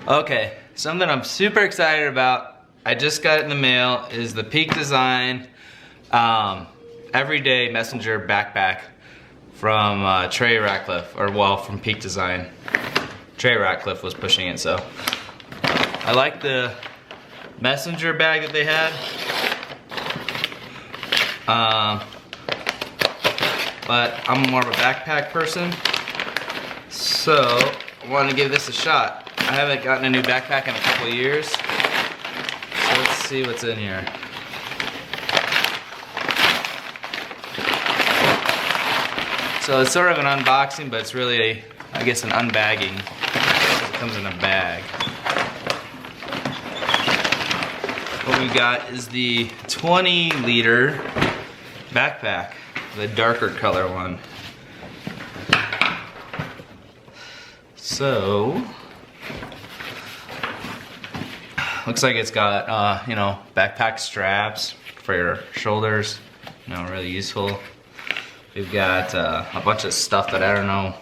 Okay, something I'm super excited about. I just got it in the mail is the Peak Design Everyday Messenger Backpack from Trey Ratcliffe, or well, from Peak Design. Trey Ratcliffe was pushing it, so. I like the messenger bag that they had. But I'm more of a backpack person, so I want to give this a shot. I haven't gotten a new backpack in a couple of years, so let's see what's in here. So it's sort of an unboxing, but it's really, I guess, an unbagging. It comes in a bag. What we got is the 20-liter backpack, the darker color one. So, looks like it's got, you know, backpack straps for your shoulders, you know, really useful. We've got a bunch of stuff that I don't know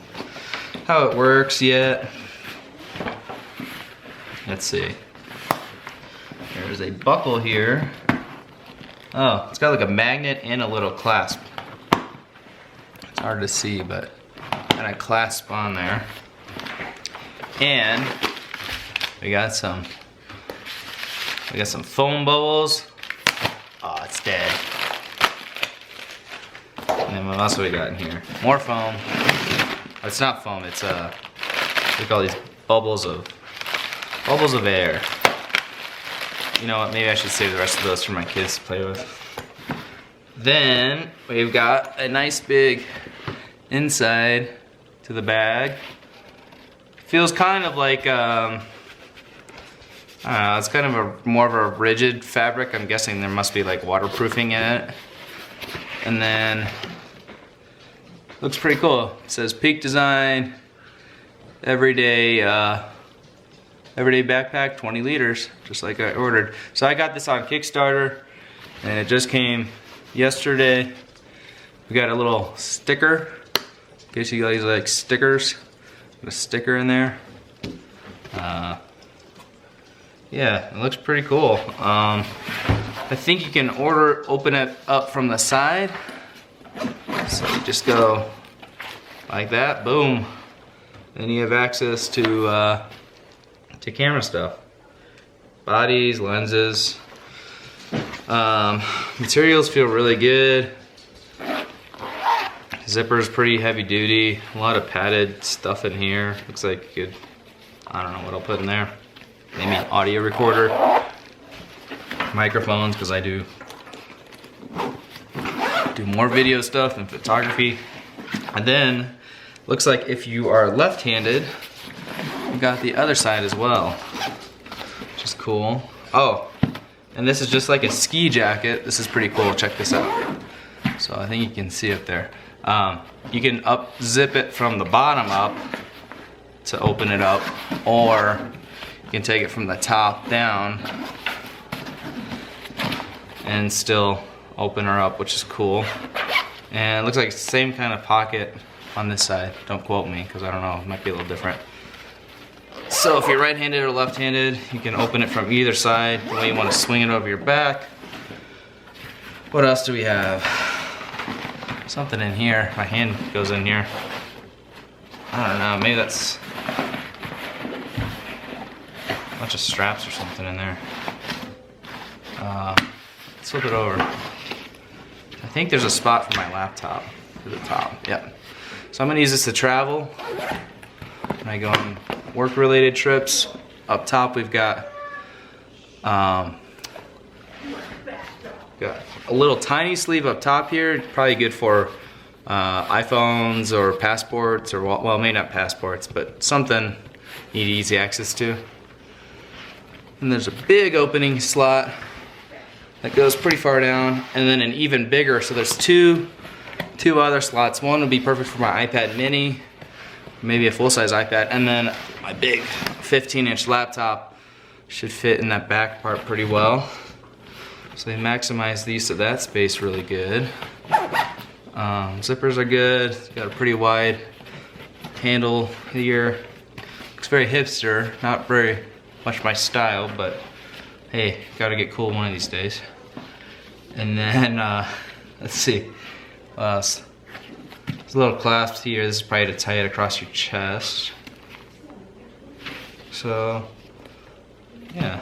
how it works yet. Let's see. There's a buckle here. Oh, it's got like a magnet and a little clasp. It's hard to see, but got a clasp on there. And we got some foam bubbles. Oh, it's dead. And then what else have we got in here? More foam. It's not foam, it's we call these bubbles of air. You know what, maybe I should save the rest of those for my kids to play with. Then we've got a nice big inside to the bag. Feels kind of like, I don't know, it's kind of more of a rigid fabric. I'm guessing there must be like waterproofing in it. And then, looks pretty cool. It says Peak Design, Everday Backpack, 20 liters, just like I ordered. So I got this on Kickstarter, and it just came yesterday. We got a little sticker, in case you guys like stickers. Got a sticker in there. Yeah, it looks pretty cool. I think you can open it up from the side. So you just go like that, boom. Then you have access to camera stuff. Bodies, lenses. Materials feel really good. Zipper's pretty heavy duty. A lot of padded stuff in here. Looks like you could, I don't know what I'll put in there. Maybe an audio recorder. Microphones, because I do more video stuff and photography. And then, looks like if you are left-handed, you got the other side as well, which is cool. Oh, and this is just like a ski jacket. This is pretty cool, check this out. So I think you can see it there. You can zip it from the bottom up to open it up, or you can take it from the top down and still open her up, which is cool. And it looks like the same kind of pocket on this side. Don't quote me, because I don't know, it might be a little different. So if you're right-handed or left-handed, you can open it from either side, the way you want to swing it over your back. What else do we have? Something in here. My hand goes in here. I don't know, maybe that's a bunch of straps or something in there. Let's flip it over. I think there's a spot for my laptop to the top. Yep. So I'm gonna use this to travel when I go on work-related trips. Up top we've got a little tiny sleeve up top here. Probably good for iPhones or passports, or well, maybe not passports, but something you need easy access to. And there's a big opening slot that goes pretty far down, and then an even bigger, so there's two other slots. One would be perfect for my iPad mini, maybe a full-size iPad, and then my big 15-inch laptop should fit in that back part pretty well. So they maximize the use of that space really good. Zippers are good. Got a pretty wide handle here. Looks very hipster, not very much my style, but hey, gotta get cool one of these days. And then, let's see, what else? There's a little clasp here. This is probably to tie it across your chest. So, yeah,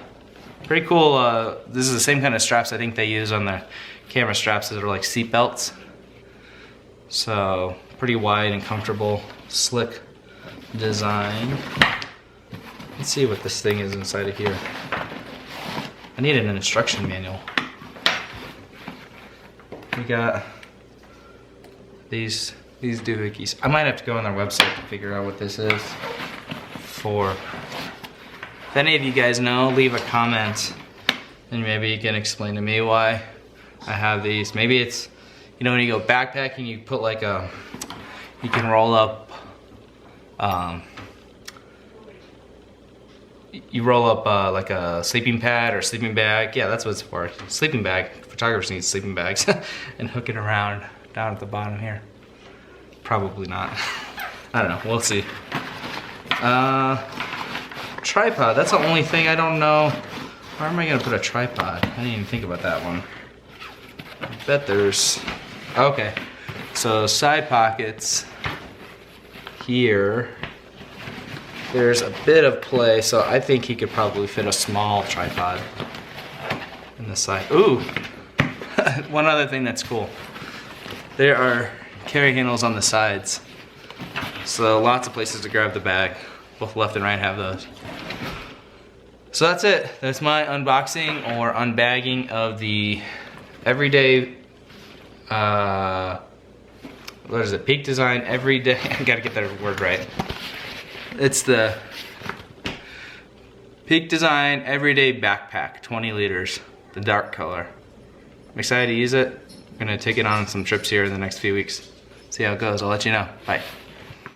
pretty cool. This is the same kind of straps I think they use on the camera straps that are like seat belts. So, pretty wide and comfortable, slick design. Let's see what this thing is inside of here. I need an instruction manual. We got these doohickeys. I might have to go on their website to figure out what this is for. If any of you guys know, leave a comment and maybe you can explain to me why I have these. Maybe it's, you know, when you go backpacking, you put like a, you can roll up, you roll up like a sleeping pad or sleeping bag. Yeah, that's what it's for. Sleeping bag. Photographers need sleeping bags and hook it around down at the bottom here. Probably not. I don't know. We'll see. Tripod. That's the only thing I don't know. Where am I gonna put a tripod? I didn't even think about that one. I bet there's. Okay. So side pockets here. There's a bit of play, so I think he could probably fit a small tripod in the side. Ooh, one other thing that's cool. There are carry handles on the sides. So lots of places to grab the bag. Both left and right have those. So that's it. That's my unboxing or unbagging of the Everday, what is it? Peak Design Everyday, I gotta get that word right. It's the Peak Design Everday Backpack, 20 liters, the dark color. I'm excited to use it. I'm gonna take it on some trips here in the next few weeks. See how it goes, I'll let you know. Bye.